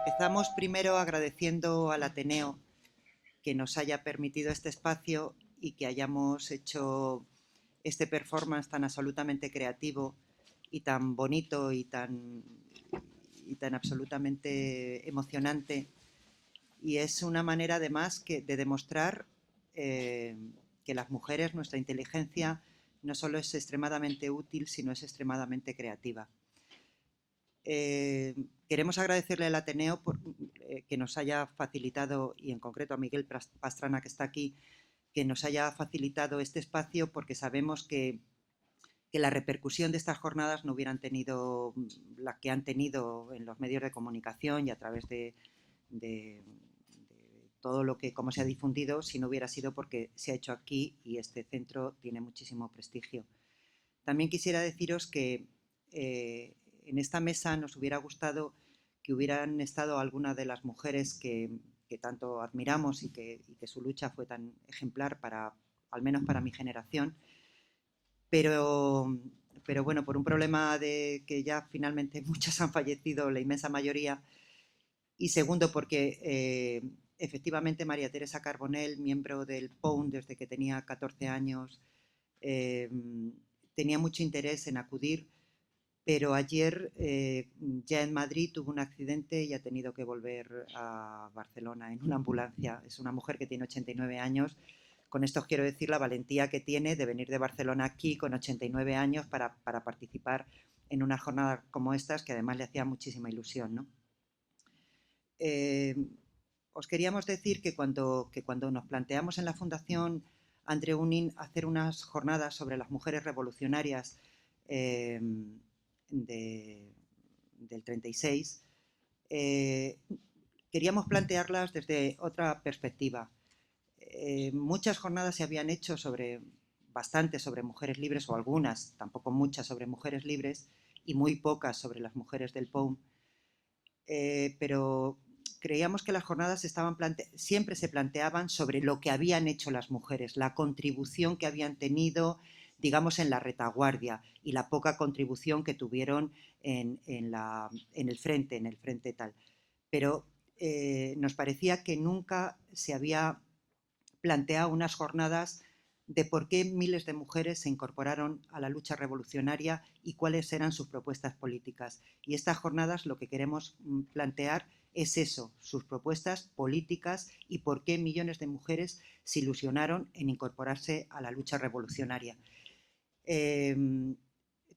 Empezamos primero agradeciendo al Ateneo que nos haya permitido este espacio y que hayamos hecho este performance tan absolutamente creativo y tan bonito y tan absolutamente emocionante. Y es una manera además de demostrar eh, que las mujeres, nuestra inteligencia, no solo es extremadamente útil, sino es extremadamente creativa. Eh, Queremos agradecerle al Ateneo que nos haya facilitado, y en concreto a Miguel Pastrana, que está aquí, que nos haya facilitado este espacio, porque sabemos que la repercusión de estas jornadas no hubieran tenido la que han tenido en los medios de comunicación y a través de todo lo que, cómo se ha difundido, si no hubiera sido porque se ha hecho aquí y este centro tiene muchísimo prestigio. También quisiera deciros que en esta mesa nos hubiera gustado que hubieran estado algunas de las mujeres que tanto admiramos y que su lucha fue tan ejemplar para, al menos para mi generación, pero, pero bueno, por un problema de que ya finalmente muchas han fallecido, la inmensa mayoría, y segundo porque efectivamente María Teresa Carbonell, miembro del POUM desde que tenía 14 años, eh, tenía mucho interés en acudir, pero ayer ya en Madrid tuvo un accidente y ha tenido que volver a Barcelona en una ambulancia. Es una mujer que tiene 89 años. Con esto quiero decir la valentía que tiene de venir de Barcelona aquí con 89 años para participar en una jornada como estas, que además le hacía muchísima ilusión, ¿no? Eh, Os queríamos decir que cuando nos planteamos en la Fundación Andreu Nin hacer unas jornadas sobre las mujeres revolucionarias eh, de, del 36, eh, queríamos plantearlas desde otra perspectiva. Muchas jornadas se habían hecho bastante sobre mujeres libres, o algunas, tampoco muchas sobre mujeres libres, y muy pocas sobre las mujeres del POUM, pero creíamos que las jornadas siempre se planteaban sobre lo que habían hecho las mujeres, la contribución que habían tenido, digamos, en la retaguardia y la poca contribución que tuvieron en el frente tal. Pero nos parecía que nunca se había planteado unas jornadas de por qué miles de mujeres se incorporaron a la lucha revolucionaria y cuáles eran sus propuestas políticas. Y estas jornadas lo que queremos plantear es eso, sus propuestas políticas y por qué millones de mujeres se ilusionaron en incorporarse a la lucha revolucionaria. Eh,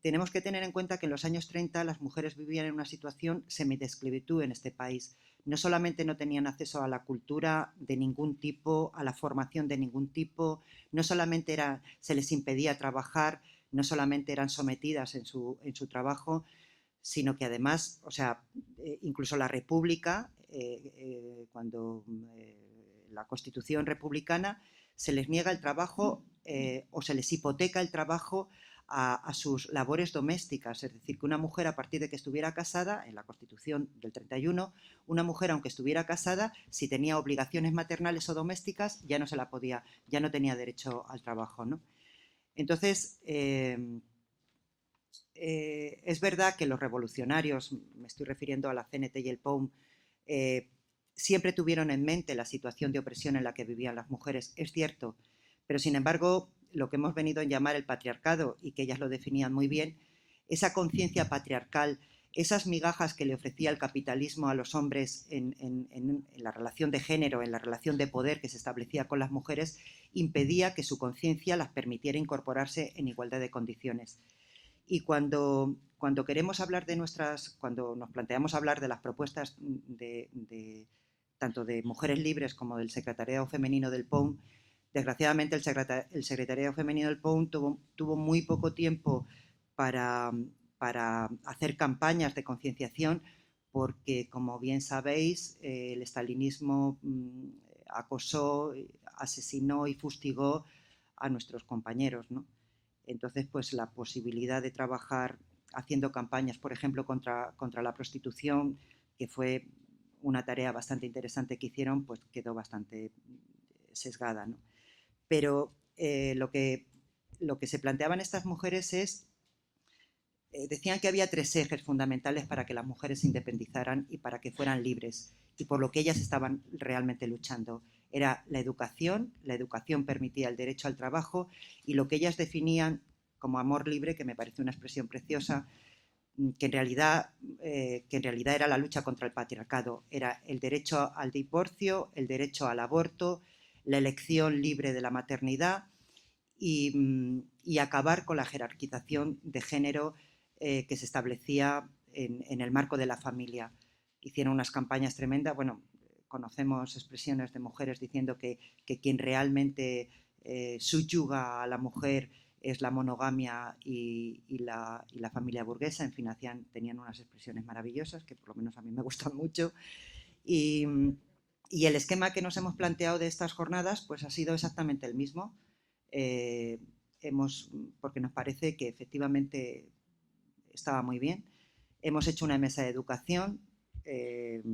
Tenemos que tener en cuenta que en los años 30 las mujeres vivían en una situación semidesclavitud en este país. No solamente no tenían acceso a la cultura de ningún tipo, a la formación de ningún tipo, no solamente se les impedía trabajar, no solamente eran sometidas en su trabajo, sino que además, o sea, incluso la República, cuando la Constitución republicana, se les niega el trabajo o se les hipoteca el trabajo a sus labores domésticas. Es decir, que una mujer, a partir de que estuviera casada, en la Constitución del 31, una mujer, aunque estuviera casada, si tenía obligaciones maternales o domésticas, ya no se la podía, ya no tenía derecho al trabajo, ¿no? Entonces, es verdad que los revolucionarios, me estoy refiriendo a la CNT y el POUM, eh, siempre tuvieron en mente la situación de opresión en la que vivían las mujeres, es cierto, pero sin embargo, lo que hemos venido a llamar el patriarcado, y que ellas lo definían muy bien, esa conciencia patriarcal, esas migajas que le ofrecía el capitalismo a los hombres en la relación de género, en la relación de poder que se establecía con las mujeres, impedía que su conciencia las permitiera incorporarse en igualdad de condiciones. Y cuando queremos hablar cuando nos planteamos hablar de las propuestas tanto de mujeres libres como del secretariado femenino del POUM, desgraciadamente el secretariado femenino del POUM tuvo muy poco tiempo para, para hacer campañas de concienciación, porque, como bien sabéis, el estalinismo acosó, asesinó y fustigó a nuestros compañeros, ¿no? Entonces, pues la posibilidad de trabajar haciendo campañas, por ejemplo, contra la prostitución, que fue una tarea bastante interesante que hicieron, pues quedó bastante sesgada, ¿no? Pero lo que se planteaban estas mujeres es decían que había 3 ejes fundamentales para que las mujeres se independizaran y para que fueran libres, y por lo que ellas estaban realmente luchando. Era la educación permitía el derecho al trabajo, y lo que ellas definían como amor libre, que me parece una expresión preciosa, que en realidad era la lucha contra el patriarcado. Era el derecho al divorcio, el derecho al aborto, la elección libre de la maternidad y acabar con la jerarquización de género que se establecía en el marco de la familia. Hicieron unas campañas tremendas. Bueno, conocemos expresiones de mujeres diciendo que quien realmente subyuga a la mujer es la monogamia y la familia burguesa. En fin, tenían unas expresiones maravillosas que por lo menos a mí me gustan mucho. Y el esquema que nos hemos planteado de estas jornadas pues ha sido exactamente el mismo. Porque nos parece que efectivamente estaba muy bien. Hemos hecho una mesa de educación, hemos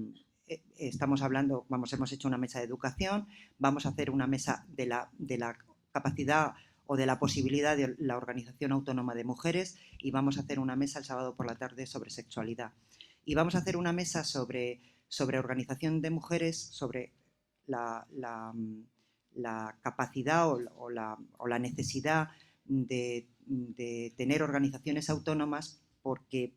hecho una mesa de educación, vamos a hacer una mesa de la capacidad o de la posibilidad de la organización autónoma de mujeres, y vamos a hacer una mesa el sábado por la tarde sobre sexualidad. Y vamos a hacer una mesa sobre organización de mujeres, sobre la capacidad o la necesidad de tener organizaciones autónomas, porque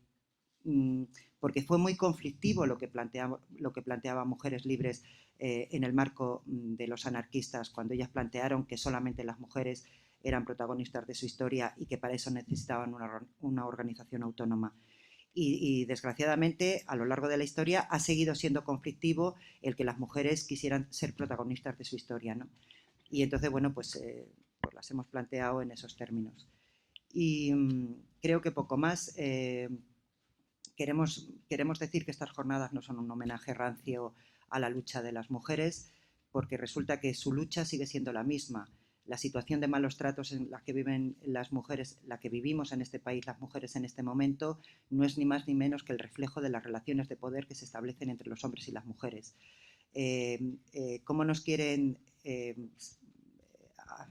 fue muy conflictivo lo que planteaba Mujeres Libres en el marco de los anarquistas, cuando ellas plantearon que solamente las mujeres eran protagonistas de su historia y que para eso necesitaban una organización autónoma. Y desgraciadamente a lo largo de la historia ha seguido siendo conflictivo el que las mujeres quisieran ser protagonistas de su historia, ¿no? Y entonces, bueno, pues las hemos planteado en esos términos. Y creo que poco más. Queremos decir que estas jornadas no son un homenaje rancio a la lucha de las mujeres, porque resulta que su lucha sigue siendo la misma. La situación de malos tratos en la que viven las mujeres, la que vivimos en este país las mujeres en este momento, no es ni más ni menos que el reflejo de las relaciones de poder que se establecen entre los hombres y las mujeres. ¿Cómo nos quieren,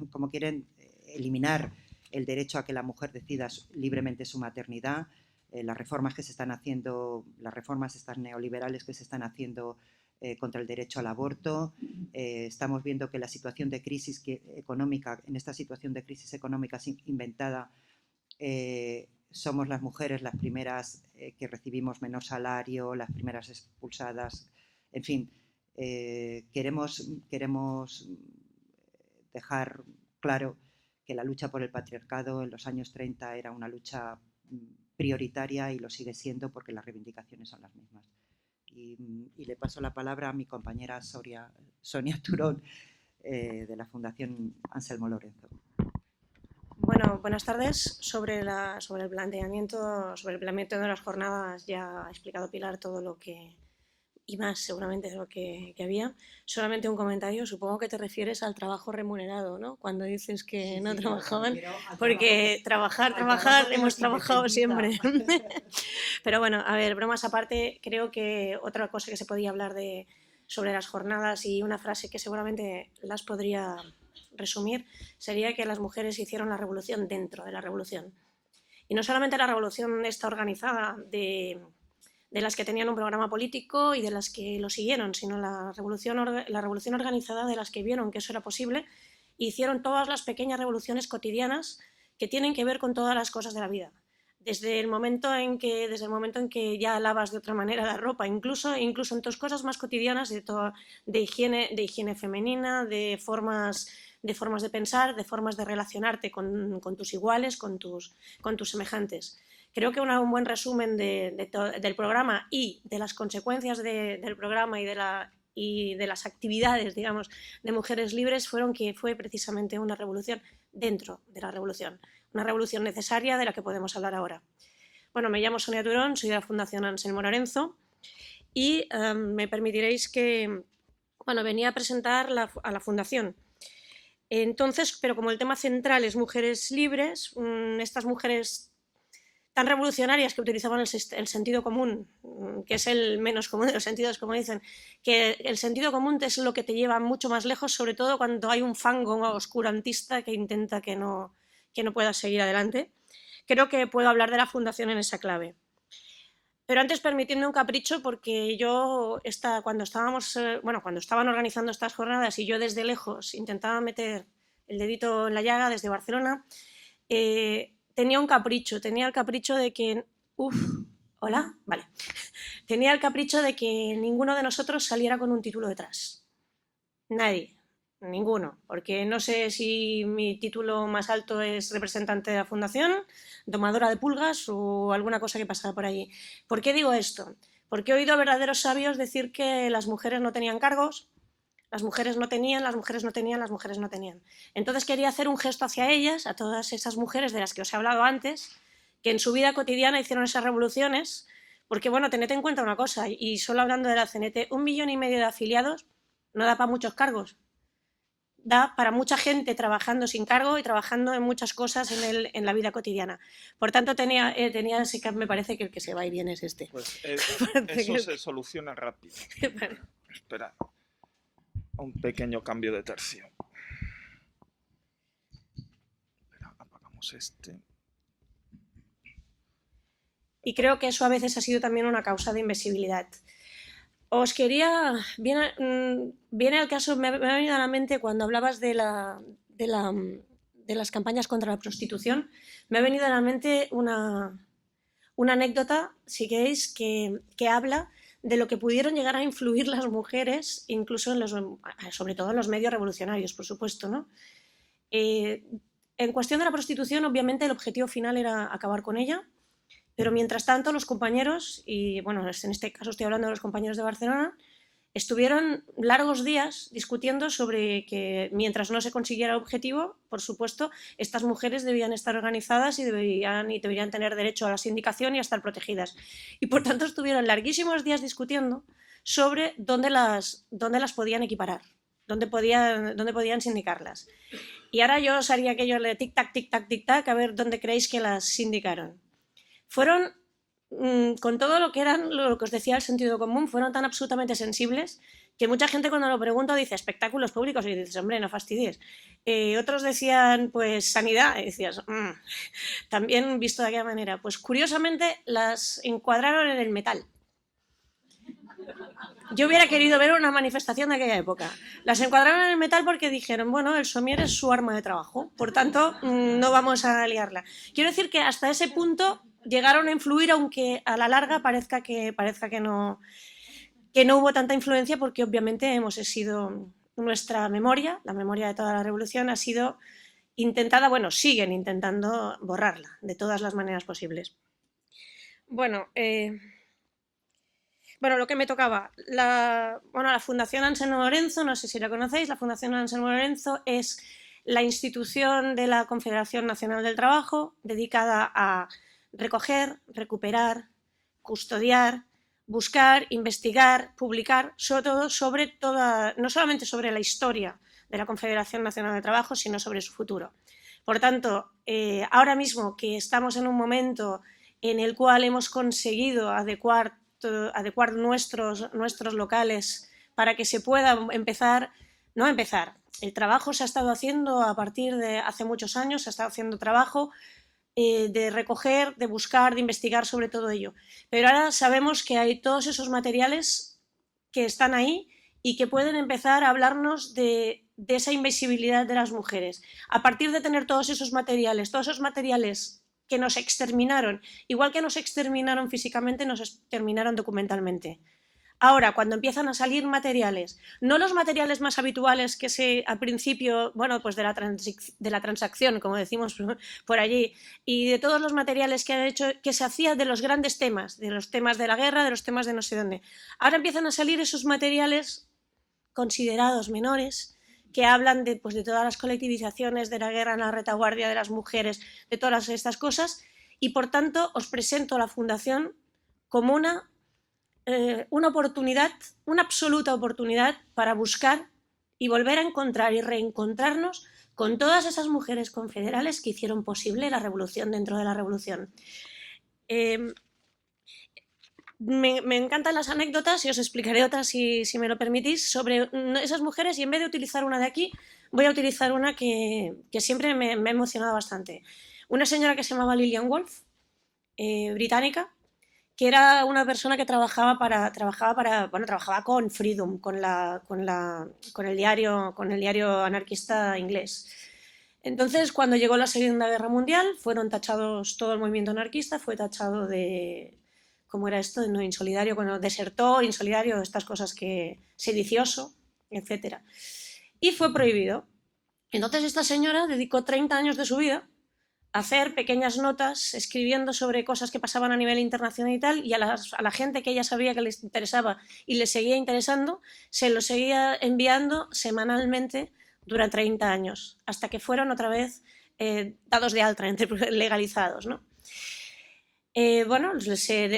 cómo quieren eliminar el derecho a que la mujer decida libremente su maternidad? Las reformas que se están haciendo, las reformas estas neoliberales que se están haciendo contra el derecho al aborto. Estamos viendo que la situación de crisis económica, en esta situación de crisis económica inventada, somos las mujeres las primeras que recibimos menor salario, las primeras expulsadas. En fin, queremos dejar claro que la lucha por el patriarcado en los años 30 era una lucha prioritaria y lo sigue siendo, porque las reivindicaciones son las mismas. Y le paso la palabra a mi compañera Sonia Turón, de la Fundación Anselmo Lorenzo. Bueno, buenas tardes. Sobre el planteamiento de las jornadas ya ha explicado Pilar todo lo que, y más seguramente de lo que había. Solamente un comentario, supongo que te refieres al trabajo remunerado, ¿no? Cuando dices que sí, no trabajaban, porque trabajar, hemos trabajado siempre. Pero bueno, a ver, bromas aparte, creo que otra cosa que se podía hablar sobre las jornadas, y una frase que seguramente las podría resumir, sería que las mujeres hicieron la revolución dentro de la revolución. Y no solamente la revolución esta organizada de las que tenían un programa político y de las que lo siguieron, sino la revolución organizada de las que vieron que eso era posible e hicieron todas las pequeñas revoluciones cotidianas que tienen que ver con todas las cosas de la vida. Desde el momento en que ya lavas de otra manera la ropa, incluso en tus cosas más cotidianas de higiene femenina, de formas de pensar, de formas de relacionarte con tus iguales, con tus semejantes. Creo que un buen resumen del programa y de las consecuencias del programa y de las actividades, digamos, de Mujeres Libres fue precisamente una revolución dentro de la revolución, una revolución necesaria de la que podemos hablar ahora. Bueno, me llamo Sonia Turón, soy de la Fundación Anselmo Lorenzo y me permitiréis que, bueno, venía a presentar a la Fundación. Entonces, pero como el tema central es Mujeres Libres, estas mujeres tan revolucionarias que utilizaban el sentido común, que es el menos común de los sentidos, como dicen, que el sentido común es lo que te lleva mucho más lejos, sobre todo cuando hay un fango oscurantista que intenta que no puedas seguir adelante. creo que puedo hablar de la Fundación en esa clave. Pero antes, permitidme un capricho, porque yo, cuando estaban organizando estas jornadas y yo desde lejos intentaba meter el dedito en la llaga desde Barcelona, tenía el capricho de que... ¿Hola? Vale. Tenía el capricho de que ninguno de nosotros saliera con un título detrás. Nadie. Ninguno, porque no sé si mi título más alto es representante de la Fundación, domadora de pulgas o alguna cosa que pasaba por allí. ¿Por qué digo esto? Porque he oído a verdaderos sabios decir que las mujeres no tenían cargos, las mujeres no tenían. Entonces quería hacer un gesto hacia ellas, a todas esas mujeres de las que os he hablado antes, que en su vida cotidiana hicieron esas revoluciones, porque bueno, tened en cuenta una cosa, y solo hablando de la CNT, 1,5 millones de afiliados no da para muchos cargos. Da para mucha gente trabajando sin cargo y trabajando en muchas cosas en la vida cotidiana. Por tanto, tenía ese que me parece que el que se va y viene es este. Pues eso se soluciona rápido. Vale. Espera, un pequeño cambio de tercio. Espera, apagamos este. Y creo que eso a veces ha sido también una causa de invisibilidad. Os quería... Viene al caso, me ha venido a la mente cuando hablabas de las campañas contra la prostitución, me ha venido a la mente una anécdota, si queréis, que habla de lo que pudieron llegar a influir las mujeres, incluso sobre todo en los medios revolucionarios, por supuesto, ¿no? En cuestión de la prostitución, obviamente el objetivo final era acabar con ella, pero mientras tanto los compañeros, y bueno, en este caso estoy hablando de los compañeros de Barcelona, estuvieron largos días discutiendo sobre que mientras no se consiguiera el objetivo, por supuesto, estas mujeres debían estar organizadas y deberían tener derecho a la sindicación y a estar protegidas. Y por tanto estuvieron larguísimos días discutiendo sobre dónde las podían equiparar, dónde podían sindicarlas. Y ahora yo os haría aquello de tic-tac, tic-tac, tic-tac, a ver dónde creéis que las sindicaron. Fueron, con todo lo que os decía el sentido común, fueron tan absolutamente sensibles que mucha gente cuando lo pregunta dice espectáculos públicos y dices, hombre, no fastidies. Otros decían, pues, sanidad, y decías, también visto de aquella manera. Pues curiosamente las encuadraron en el metal. Yo hubiera querido ver una manifestación de aquella época. Las encuadraron en el metal porque dijeron, bueno, el somier es su arma de trabajo, por tanto, no vamos a liarla. Quiero decir que hasta ese punto llegaron a influir, aunque a la larga parezca que no hubo tanta influencia, porque obviamente hemos sido nuestra memoria, la memoria de toda la revolución, ha sido intentada, bueno, siguen intentando borrarla de todas las maneras posibles. Bueno, lo que me tocaba, la Fundación Anselmo Lorenzo, no sé si la conocéis, la Fundación Anselmo Lorenzo es la institución de la Confederación Nacional del Trabajo dedicada a recoger, recuperar, custodiar, buscar, investigar, publicar, sobre todo, no solamente sobre la historia de la Confederación Nacional del Trabajo, sino sobre su futuro. Por tanto, ahora mismo que estamos en un momento en el cual hemos conseguido adecuar nuestros locales para que se pueda el trabajo se ha estado haciendo a partir de hace muchos años, se ha estado haciendo trabajo de recoger, de buscar, de investigar sobre todo ello. Pero ahora sabemos que hay todos esos materiales que están ahí y que pueden empezar a hablarnos de esa invisibilidad de las mujeres. A partir de tener todos esos materiales que nos exterminaron, igual que nos exterminaron físicamente, nos exterminaron documentalmente. Ahora, cuando empiezan a salir materiales, no los materiales más habituales que al principio, pues de la transacción, como decimos por allí, y de todos los materiales que han hecho, que se hacía de los grandes temas, de los temas de la guerra, de los temas de no sé dónde. Ahora empiezan a salir esos materiales considerados menores, que hablan de todas las colectivizaciones, de la guerra en la retaguardia de las mujeres, de todas estas cosas, y por tanto os presento a la Fundación como una oportunidad, una absoluta oportunidad para buscar y volver a encontrar y reencontrarnos con todas esas mujeres confederales que hicieron posible la revolución dentro de la revolución. Me encantan las anécdotas y os explicaré otras si me lo permitís sobre esas mujeres, y en vez de utilizar una de aquí voy a utilizar una que siempre me ha emocionado bastante. una señora que se llamaba Lillian Wolf, británica, que era una persona que trabajaba con Freedom, con el diario anarquista inglés. Entonces, cuando llegó la Segunda Guerra Mundial, fueron tachados, todo el movimiento anarquista fue tachado de, ¿cómo era esto? No insolidario, bueno, desertor, insolidario, estas cosas que, sedicioso, etc. Y fue prohibido. Entonces esta señora dedicó 30 años de su vida a hacer pequeñas notas, escribiendo sobre cosas que pasaban a nivel internacional y tal, y a la gente que ella sabía que les interesaba y les seguía interesando, se lo seguía enviando semanalmente durante 30 años, hasta que fueron otra vez dados de alta, legalizados, ¿no? Bueno,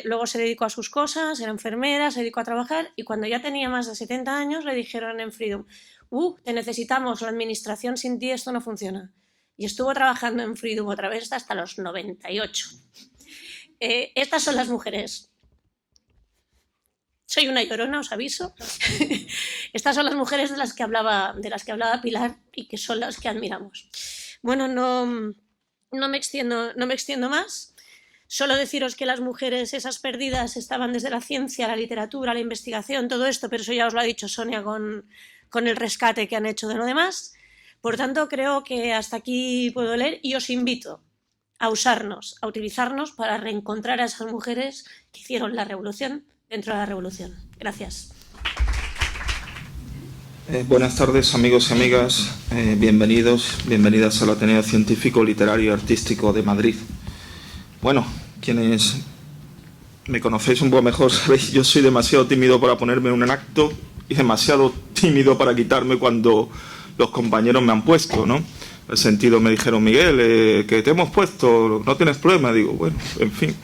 luego se dedicó a sus cosas, era enfermera, se dedicó a trabajar, y cuando ya tenía más de 70 años le dijeron en Freedom: te necesitamos, la administración sin ti esto no funciona. Y estuvo trabajando en Freedom otra vez hasta los 98. Estas son las mujeres. Soy una llorona, os aviso. Estas son las mujeres de las que hablaba Pilar y que son las que admiramos. Bueno, no me extiendo más. Solo deciros que las mujeres, esas perdidas, estaban desde la ciencia, la literatura, la investigación, todo esto, pero eso ya os lo ha dicho Sonia con el rescate que han hecho de lo demás. Por tanto, creo que hasta aquí puedo leer y os invito a utilizarnos para reencontrar a esas mujeres que hicieron la revolución dentro de la revolución. Gracias. Buenas tardes, amigos y amigas. Bienvenidas al Ateneo Científico, Literario y Artístico de Madrid. Bueno, quienes me conocéis un poco mejor sabéis, yo soy demasiado tímido para ponerme en un acto y demasiado tímido para quitarme cuando los compañeros me han puesto, ¿no? En el sentido, me dijeron: Miguel, que te hemos puesto, no tienes problema. Digo, bueno, en fin,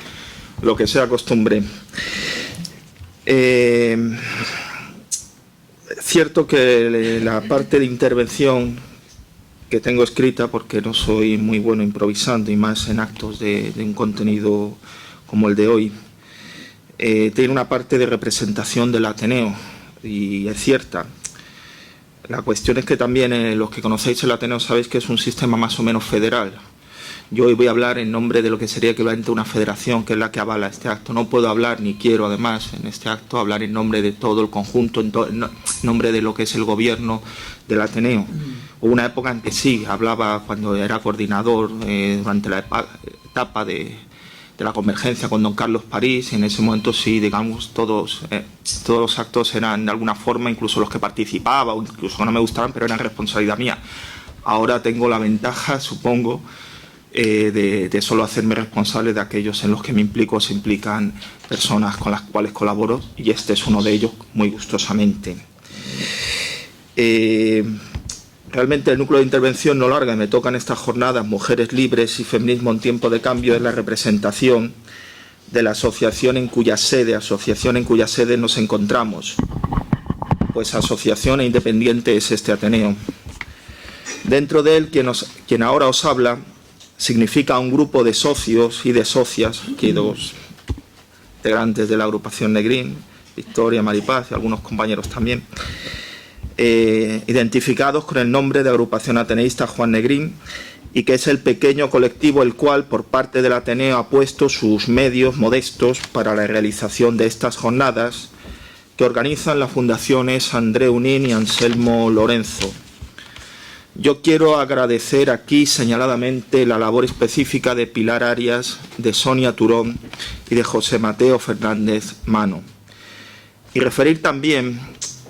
lo que sea costumbre. Cierto que la parte de intervención que tengo escrita, porque no soy muy bueno improvisando y más en actos de un contenido como el de hoy, tiene una parte de representación del Ateneo, y es cierta. La cuestión es que también los que conocéis el Ateneo sabéis que es un sistema más o menos federal. Yo hoy voy a hablar en nombre de lo que sería equivalente a una federación, que es la que avala este acto. No puedo hablar, ni quiero además en este acto hablar en nombre de todo el conjunto, en nombre de lo que es el gobierno del Ateneo. Hubo una época en que sí, hablaba cuando era coordinador durante la etapa de la convergencia con don Carlos París, y en ese momento sí, digamos, todos los actos eran de alguna forma, incluso los que participaba, o incluso no me gustaban, pero eran responsabilidad mía. Ahora tengo la ventaja, supongo, de solo hacerme responsable de aquellos en los que me implico, se implican personas con las cuales colaboro, y este es uno de ellos, muy gustosamente. Realmente el núcleo de intervención no larga, me tocan estas jornadas Mujeres Libres y Feminismo en Tiempo de Cambio, es la representación de la asociación en cuya sede nos encontramos. Pues asociación e independiente es este Ateneo. Dentro de él, quien ahora os habla significa un grupo de socios y de socias, aquí dos integrantes de la agrupación Negrín, Victoria, Maripaz y algunos compañeros también, identificados con el nombre de Agrupación Ateneísta Juan Negrín, y que es el pequeño colectivo el cual por parte del Ateneo ha puesto sus medios modestos para la realización de estas jornadas, que organizan las fundaciones Andreu Nin y Anselmo Lorenzo. Yo quiero agradecer aquí señaladamente la labor específica de Pilar Arias, de Sonia Turón y de José Mateo Fernández Mano. Y referir también,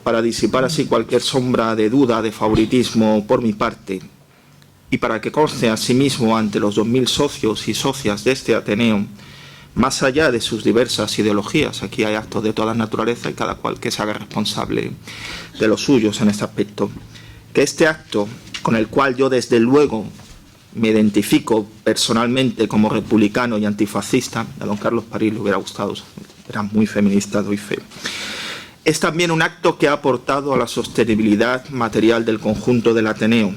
para disipar así cualquier sombra de duda, de favoritismo por mi parte, y para que conste asimismo ante los 2000 socios y socias de este Ateneo, más allá de sus diversas ideologías, aquí hay actos de toda naturaleza y cada cual que se haga responsable de los suyos en este aspecto, que este acto, con el cual yo desde luego me identifico personalmente como republicano y antifascista, a don Carlos París le hubiera gustado, era muy feminista, doy fe, es también un acto que ha aportado a la sostenibilidad material del conjunto del Ateneo,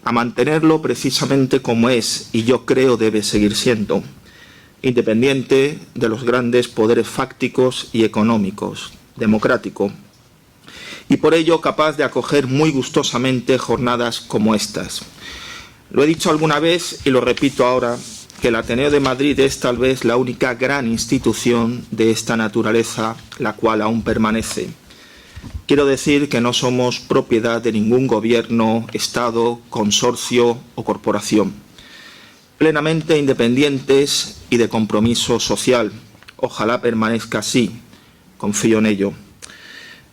a mantenerlo precisamente como es, y yo creo debe seguir siendo, independiente de los grandes poderes fácticos y económicos, democrático, y por ello capaz de acoger muy gustosamente jornadas como estas. Lo he dicho alguna vez y lo repito ahora, que el Ateneo de Madrid es tal vez la única gran institución de esta naturaleza, la cual aún permanece. Quiero decir que no somos propiedad de ningún gobierno, Estado, consorcio o corporación. Plenamente independientes y de compromiso social. Ojalá permanezca así. Confío en ello.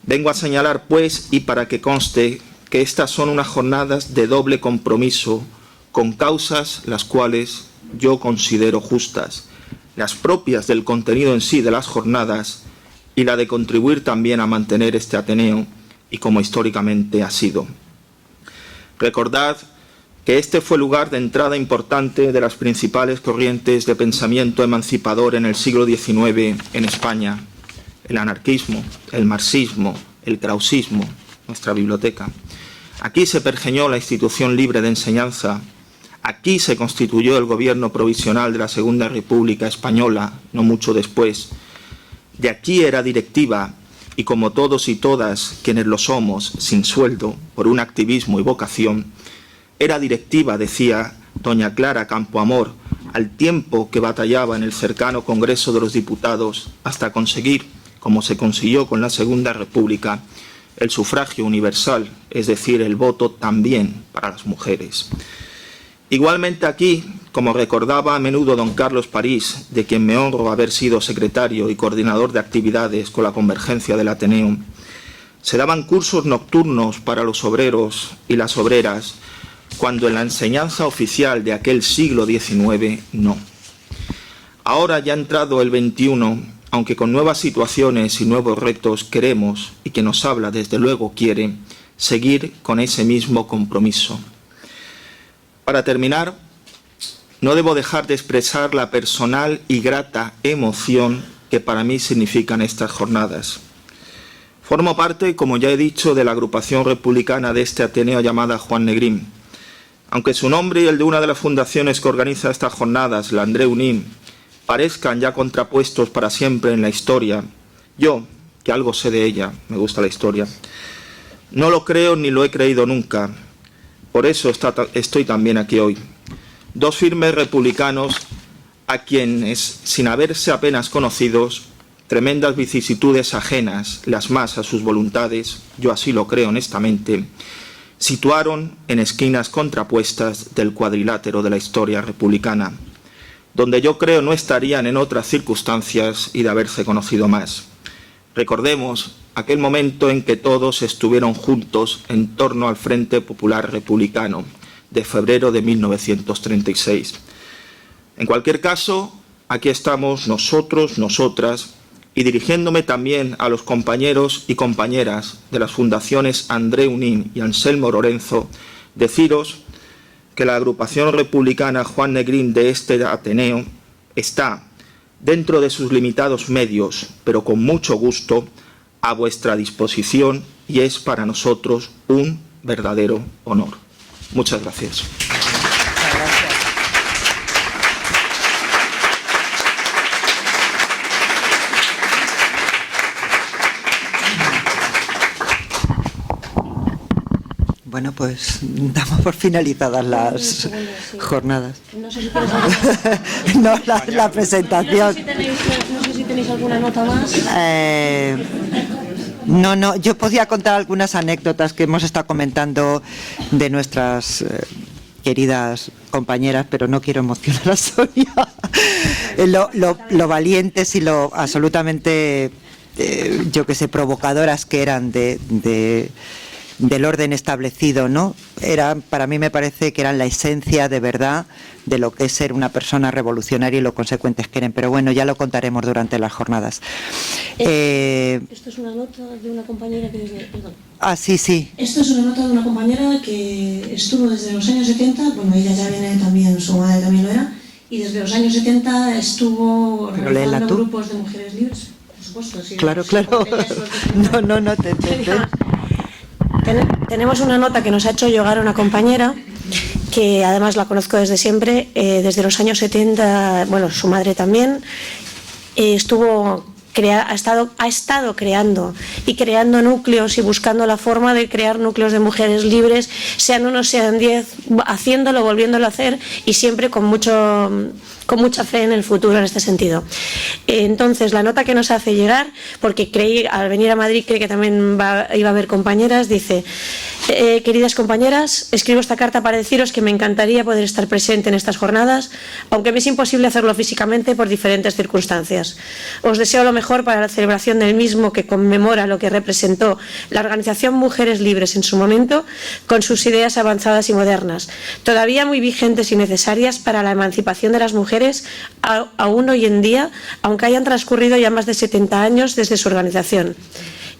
Vengo a señalar, pues, y para que conste, que estas son unas jornadas de doble compromiso, con causas las cuales yo considero justas, las propias del contenido en sí de las jornadas y la de contribuir también a mantener este Ateneo, y como históricamente ha sido. Recordad que este fue el lugar de entrada importante de las principales corrientes de pensamiento emancipador en el siglo XIX en España: el anarquismo, el marxismo, el krausismo, nuestra biblioteca. Aquí se pergeñó la institución libre de enseñanza. Aquí se constituyó el gobierno provisional de la Segunda República Española, no mucho después. De aquí era directiva, y como todos y todas quienes lo somos, sin sueldo, por un activismo y vocación, era directiva, decía doña Clara Campoamor, al tiempo que batallaba en el cercano Congreso de los Diputados hasta conseguir, como se consiguió con la Segunda República, el sufragio universal, es decir, el voto también para las mujeres. Igualmente aquí, como recordaba a menudo don Carlos París, de quien me honro haber sido secretario y coordinador de actividades con la Convergencia del Ateneo, se daban cursos nocturnos para los obreros y las obreras, cuando en la enseñanza oficial de aquel siglo XIX no. Ahora ya entrado el XXI, aunque con nuevas situaciones y nuevos retos, queremos, y quien nos habla desde luego quiere, seguir con ese mismo compromiso. Para terminar, no debo dejar de expresar la personal y grata emoción que para mí significan estas jornadas. Formo parte, como ya he dicho, de la agrupación republicana de este Ateneo llamada Juan Negrín. Aunque su nombre y el de una de las fundaciones que organiza estas jornadas, la Andreu Nin, parezcan ya contrapuestos para siempre en la historia, yo, que algo sé de ella, me gusta la historia, no lo creo ni lo he creído nunca. Por eso estoy también aquí hoy. Dos firmes republicanos a quienes, sin haberse apenas conocidos, tremendas vicisitudes ajenas, las más a sus voluntades, yo así lo creo honestamente, situaron en esquinas contrapuestas del cuadrilátero de la historia republicana, donde yo creo no estarían en otras circunstancias y de haberse conocido más. Recordemos aquel momento en que todos estuvieron juntos en torno al Frente Popular Republicano, de febrero de 1936. En cualquier caso, aquí estamos nosotros, nosotras, y dirigiéndome también a los compañeros y compañeras de las fundaciones Andreu Nin y Anselmo Lorenzo, deciros que la agrupación republicana Juan Negrín de este Ateneo está, dentro de sus limitados medios, pero con mucho gusto, a vuestra disposición, y es para nosotros un verdadero honor. Muchas gracias. Bueno, pues damos por finalizadas las jornadas. No sé si tenéis alguna... No, la presentación. No sé si tenéis alguna nota más. No, yo podía contar algunas anécdotas que hemos estado comentando de nuestras queridas compañeras, pero no quiero emocionar a Sonia. Lo valientes y lo absolutamente, yo que sé, provocadoras que eran del orden establecido, ¿no? Para mí me parece que eran la esencia de verdad de lo que es ser una persona revolucionaria y lo consecuentes que eran. Pero bueno, ya lo contaremos durante las jornadas. Esto es una nota de una compañera que... Perdón. Sí. Esto es una nota de una compañera que estuvo desde los años 70, bueno, ella ya viene también, su madre también lo era, y desde los años 70 estuvo realizando grupos de mujeres libres. Por supuesto, sí. Claro. No, te Tenemos una nota que nos ha hecho llegar una compañera, que además la conozco desde siempre, desde los años 70, bueno, su madre también, estuvo ha estado creando núcleos y buscando la forma de crear núcleos de mujeres libres, sean unos, sean 10, haciéndolo, volviéndolo a hacer y siempre con mucha fe en el futuro en este sentido. Entonces, la nota que nos hace llegar, porque creí, al venir a Madrid, creí que también iba a haber compañeras, dice: queridas compañeras, escribo esta carta para deciros que me encantaría poder estar presente en estas jornadas, aunque me es imposible hacerlo físicamente por diferentes circunstancias. Os deseo lo mejor para la celebración del mismo, que conmemora lo que representó la organización Mujeres Libres en su momento, con sus ideas avanzadas y modernas, todavía muy vigentes y necesarias para la emancipación de las mujeres aún hoy en día, aunque hayan transcurrido ya más de 70 años desde su organización.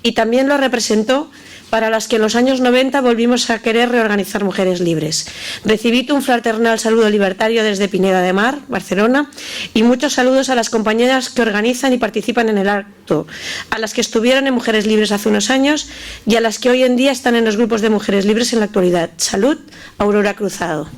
Y también lo representó para las que en los años 90 volvimos a querer reorganizar Mujeres Libres. Recibid un fraternal saludo libertario desde Pineda de Mar, Barcelona, y muchos saludos a las compañeras que organizan y participan en el acto, a las que estuvieron en Mujeres Libres hace unos años y a las que hoy en día están en los grupos de Mujeres Libres en la actualidad. Salud, Aurora Cruzado.